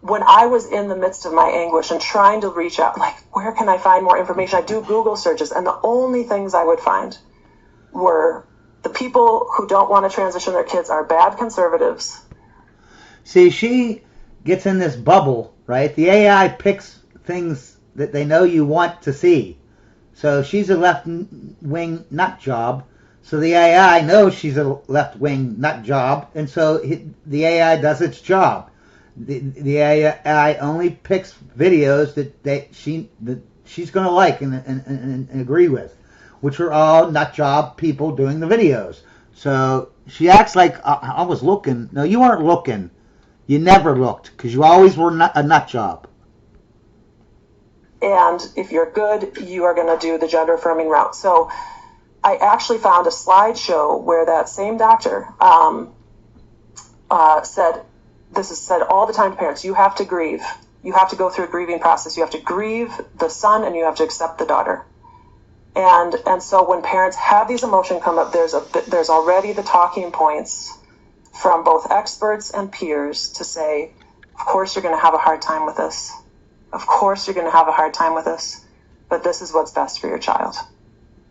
when I was in the midst of my anguish and trying to reach out, like, where can I find more information? I do Google searches, and the only things I would find were the people who don't want to transition their kids are bad conservatives. See, she gets in this bubble, right? The AI picks things that they know you want to see. So she's a left-wing nut job. So the AI knows she's a left-wing nut job, and so the AI does its job. The AI only picks videos that she's going to like and agree with, which are all nut job people doing the videos. So she acts like I was looking. No, you weren't looking. You never looked because you always were a nut job. And if you're good, you are going to do the gender affirming route. So I actually found a slideshow where that same doctor said, this is said all the time to parents, you have to grieve. You have to go through a grieving process. You have to grieve the son and you have to accept the daughter. And so when parents have these emotions come up, there's already the talking points from both experts and peers to say, of course you're going to have a hard time with this. Of course you're going to have a hard time with this, but this is what's best for your child.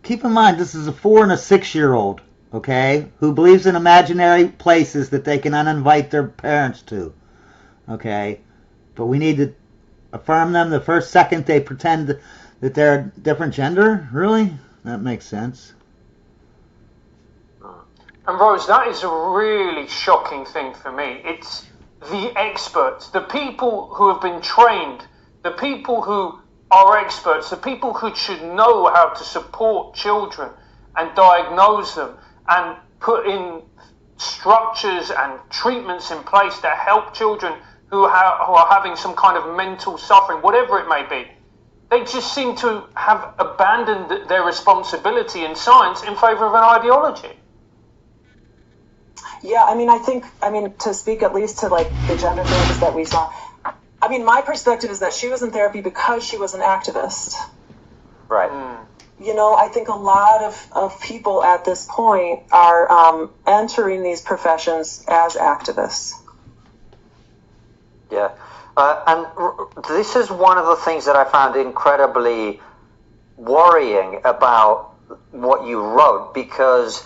Keep in mind, this is a 4 and a 6-year-old, okay, who believes in imaginary places that they can uninvite their parents to, okay? But we need to affirm them the first second they pretend that they're a different gender? Really? That makes sense. And Rose, that is a really shocking thing for me. It's the experts, the people who have been trained, the people who are experts, the people who should know how to support children and diagnose them and put in structures and treatments in place to help children who are having some kind of mental suffering, whatever it may be. They just seem to have abandoned their responsibility in science in favor of an ideology. Yeah, I mean, to speak at least to like the gender therapists that we saw, I mean, my perspective is that she was in therapy because she was an activist. Right. You know, I think a lot of people at this point are entering these professions as activists. Yeah. And this is one of the things that I found incredibly worrying about what you wrote, because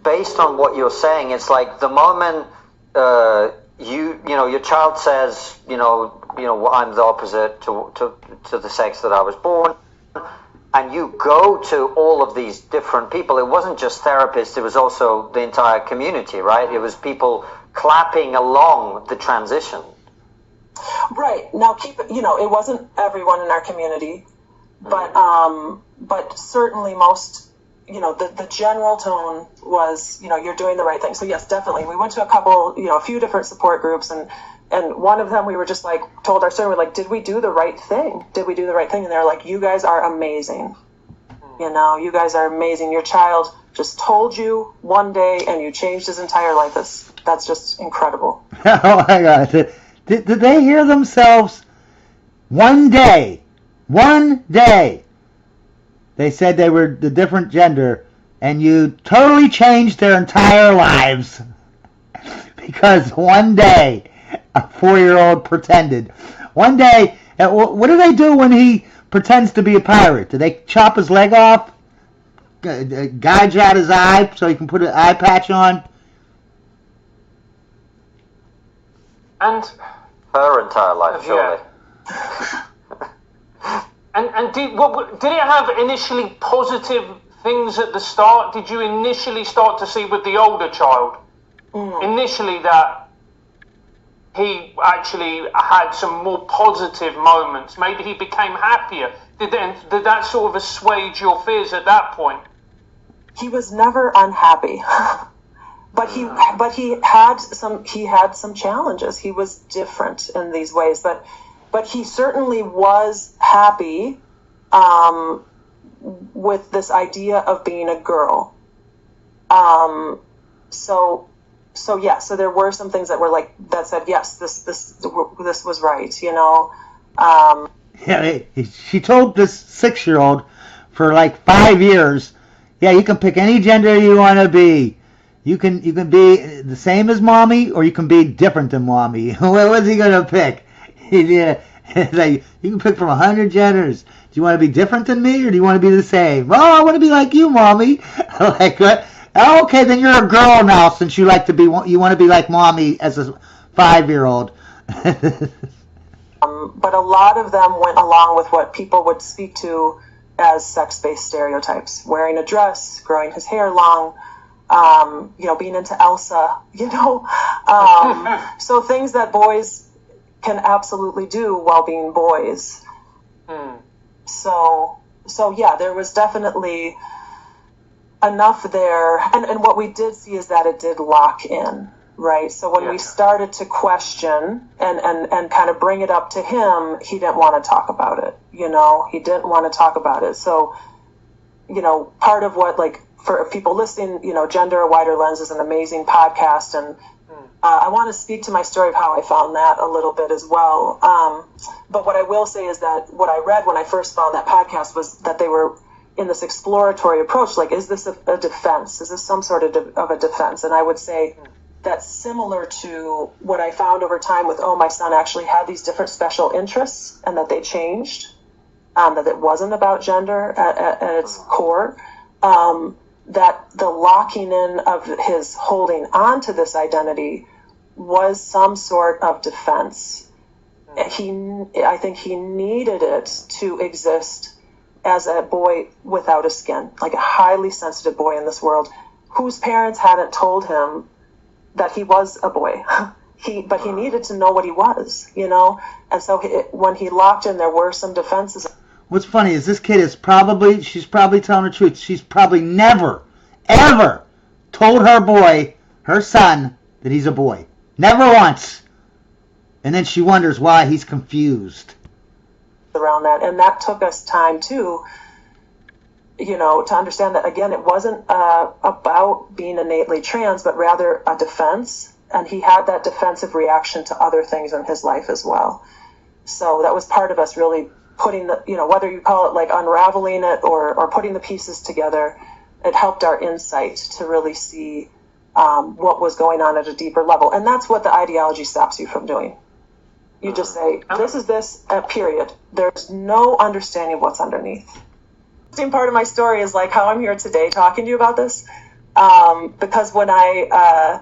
based on what you're saying, it's like the moment your child says, I'm the opposite to the sex that I was born, and you go to all of these different people. It wasn't just therapists, it was also the entire community, right? It was people clapping along the transition. Right. Now, it wasn't everyone in our community, but certainly most, the general tone was, you're doing the right thing. So yes, definitely. We went to a few different support groups, and one of them we were just like, told our story, we're like, did we do the right thing? Did we do the right thing? And they're like, you guys are amazing. You guys are amazing. Your child just told you one day and you changed his entire life. That's just incredible. Oh my God. Did they hear themselves? One day, they said they were the different gender, and you totally changed their entire lives. Because one day, a 4-year-old pretended. One day, what do they do when he pretends to be a pirate? Do they chop his leg off? Gouge out his eye so he can put an eye patch on? And her entire life, surely. And did it have initially positive things at the start? Did you initially start to see with the older child, initially that he actually had some more positive moments? Maybe he became happier. Did that sort of assuage your fears at that point? He was never unhappy. But he had some challenges. He was different in these ways, but he certainly was happy with this idea of being a girl. So there were some things that were like that said yes, this was right, Yeah, she told this 6-year-old for like 5 years, yeah, you can pick any gender you want to be. You can be the same as mommy, or you can be different than mommy. What was he gonna pick? Yeah. It's like, you can pick from 100 genders. Do you want to be different than me, or do you want to be the same? Oh, I want to be like you, Mommy. Like, what? Oh, okay, then you're a girl now, since you like to be. You want to be like Mommy as a 5-year-old. But a lot of them went along with what people would speak to as sex-based stereotypes: wearing a dress, growing his hair long, being into Elsa. So things that boys can absolutely do while being boys. So yeah, there was definitely enough there, and what we did see is that it did lock in, right? So when we started to question and kind of bring it up to him, he didn't want to talk about it. He didn't want to talk about it. So part of what, like, for people listening, Gender a Wider Lens is an amazing podcast, and I want to speak to my story of how I found that a little bit as well. But what I will say is that what I read when I first found that podcast was that they were in this exploratory approach, like, is this a defense? Is this some sort of a defense? And I would say that's similar to what I found over time with, my son actually had these different special interests, and that they changed, that it wasn't about gender at its core. That the locking in of his holding on to this identity was some sort of defense. I think he needed it to exist as a boy without a skin, like a highly sensitive boy in this world, whose parents hadn't told him that he was a boy. But he needed to know what he was, And so when he locked in, there were some defenses. What's funny is this kid she's probably telling the truth. She's probably never, ever told her son, that he's a boy. Never once. And then she wonders why he's confused. Around that. And that took us time too, to understand that, again, it wasn't about being innately trans, but rather a defense. And he had that defensive reaction to other things in his life as well. So that was part of us really putting whether you call it like unraveling it or putting the pieces together, it helped our insight to really see what was going on at a deeper level. And that's what the ideology stops you from doing. You just say, this is this, period. There's no understanding of what's underneath. The same part of my story is like how I'm here today talking to you about this. Because when I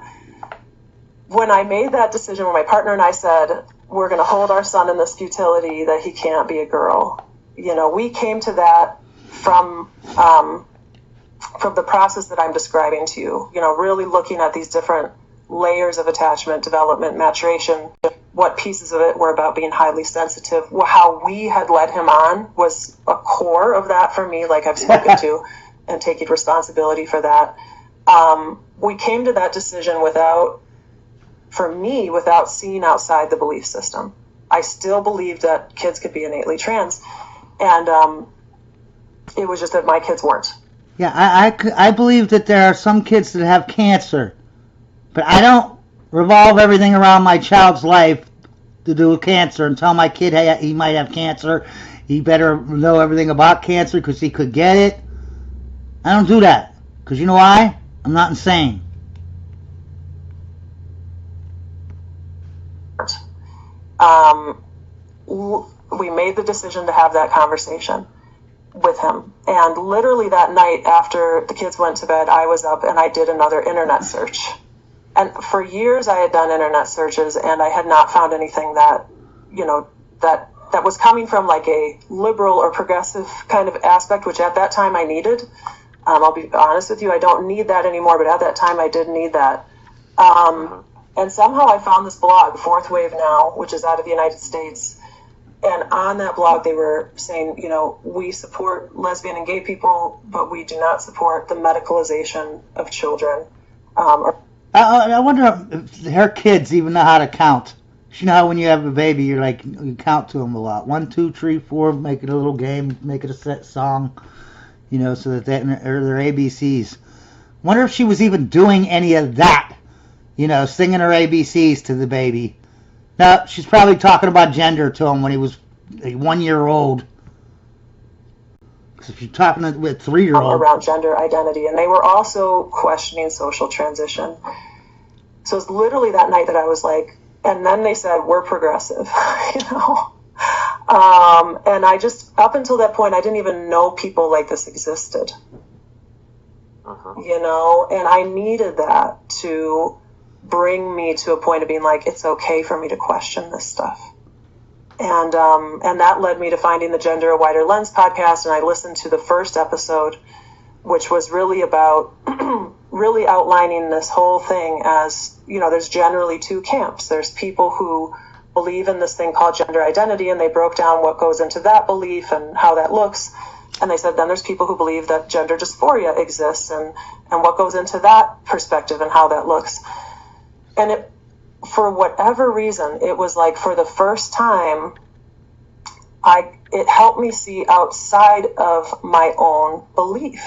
made that decision, when my partner and I said, we're going to hold our son in this futility that he can't be a girl, we came to that from the process that I'm describing to you, really looking at these different layers of attachment, development, maturation, what pieces of it were about being highly sensitive, how we had led him on was a core of that for me, like I've spoken to, and taking responsibility for that. We came to that decision without seeing outside the belief system. I still believed that kids could be innately trans, and it was just that my kids weren't. Yeah, I believe that there are some kids that have cancer, but I don't revolve everything around my child's life to do with cancer and tell my kid, hey, he might have cancer. He better know everything about cancer because he could get it. I don't do that because you know why? I'm not insane. We made the decision to have that conversation with him, and literally that night after the kids went to bed, I was up and I did another internet search. And for years I had done internet searches, and I had not found anything that that was coming from like a liberal or progressive kind of aspect, which at that time I needed. I'll be honest with you, I don't need that anymore, but at that time I did need that. And somehow I found this blog, Fourth Wave Now, which is out of the United States. And on that blog, they were saying, we support lesbian and gay people, but we do not support the medicalization of children. I wonder if her kids even know how to count. You know how when you have a baby, you count to them a lot. 1, 2, 3, 4, make it a little game, make it a set song, so that they're ABCs. Wonder if she was even doing any of that, singing her ABCs to the baby. No, she's probably talking about gender to him when he was 1 year old. Because if you're talking with 3-year-old around gender identity, and they were also questioning social transition. So it's literally that night that I was like, And then they said, we're progressive, you know. And I just, up until that point, I didn't even know people like this existed. You know, and I needed that to bring me to a point of being like, it's okay for me to question this stuff. And that led me to finding the Gender a Wider Lens podcast. And I listened to the first episode, which was really about really outlining this whole thing as, you know, there's generally two camps. There's people who believe in this thing called gender identity, and they broke down what goes into that belief and how that looks. And they said then there's people who believe that gender dysphoria exists and what goes into that perspective and how that looks. And it, for whatever reason, it was like for the first time, it helped me see outside of my own belief.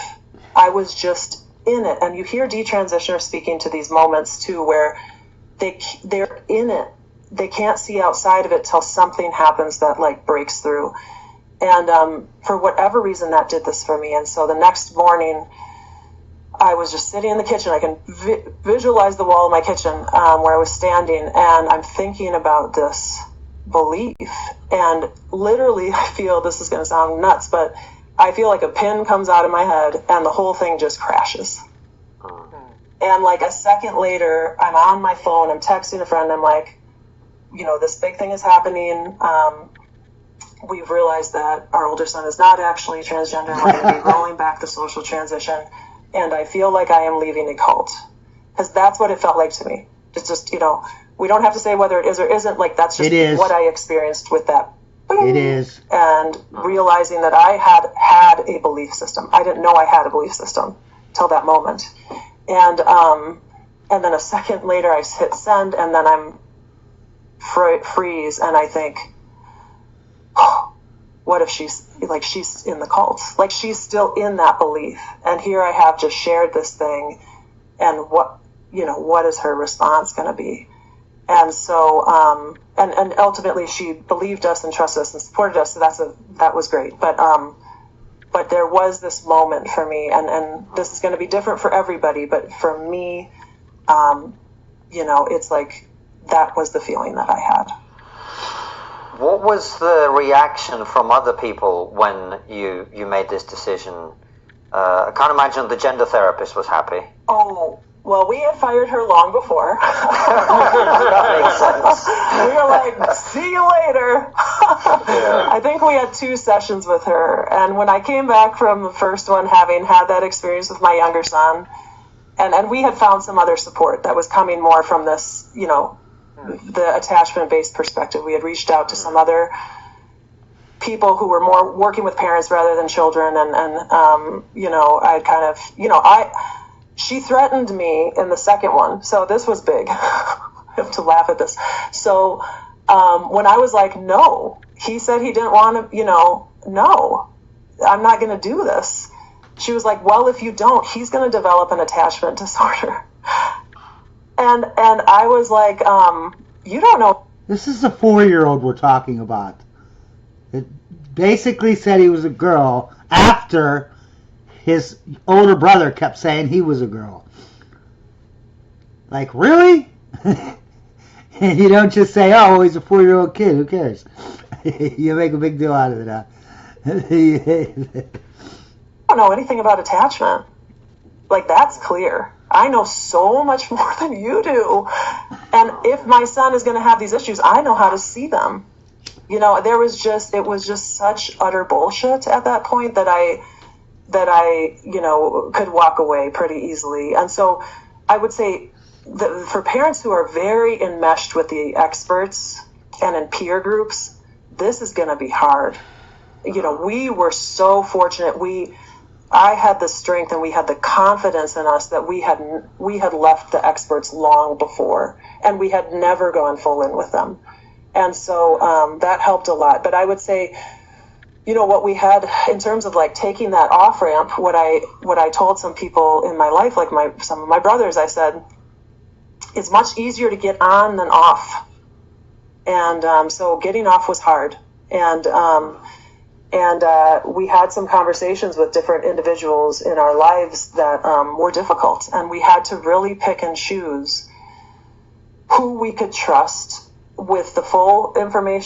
I was just in it. And you hear detransitioners speaking to these moments too, where they're in it. They can't see outside of it till something happens that like breaks through. And for whatever reason, that did this for me. And so the next morning, I was just sitting in the kitchen. I can visualize the wall of my kitchen where I was standing, and I'm thinking about this belief. And literally, I feel, this is going to sound nuts, but I feel like a pin comes out of my head, and the whole thing just crashes. And like a second later, I'm on my phone, I'm texting a friend, I'm like, you know, this big thing is happening. We've realized that our older son is not actually transgender. We're going to be rolling back the social transition. And I feel like I am leaving a cult. Because that's what it felt like to me. It's just, you know, we don't have to say whether it is or isn't. Like, that's just what I experienced with that. Bing! It is. And realizing that I had a belief system. I didn't know I had a belief system till that moment. And then a second later, I hit send, and then I'm freeze, and I think, oh, what if she's in the cult? Like, she's still in that belief. And here I have just shared this thing, and what is her response going to be? And so, and ultimately she believed us and trusted us and supported us. So that was great. But there was this moment for me, and this is going to be different for everybody, but for me, it's like, that was the feeling that I had. What was the reaction from other people when you made this decision? I can't imagine the gender therapist was happy. Oh, well, we had fired her long before. That makes sense. We were like, see you later. Yeah. I think we had 2 sessions with her. And when I came back from the first one, having had that experience with my younger son, and we had found some other support that was coming more from this, the attachment-based perspective. We had reached out to some other people who were more working with parents rather than children, and I'd kind of, she threatened me in the second one, so this was big. I have to laugh at this. So when I was like, no, he said he didn't want to, no, I'm not going to do this. She was like, well, if you don't, he's going to develop an attachment disorder. And I was like, you don't know. This is the 4-year-old we're talking about. It basically said he was a girl after his older brother kept saying he was a girl. Like, really? And you don't just say, oh, he's a 4-year-old kid, who cares? You make a big deal out of it, huh? I don't know anything about attachment. Like, that's clear. I know so much more than you do. And if my son is going to have these issues, I know how to see them. It was just such utter bullshit at that point that I could walk away pretty easily. And so I would say that for parents who are very enmeshed with the experts and in peer groups, this is going to be hard. We were so fortunate. I had the strength and we had the confidence in us that we had left the experts long before, and we had never gone full in with them. And so that helped a lot. But I would say, what we had in terms of like taking that off ramp, what I told some people in my life, like some of my brothers, I said, it's much easier to get on than off. And so getting off was hard. And we had some conversations with different individuals in our lives that were difficult. And we had to really pick and choose who we could trust with the full information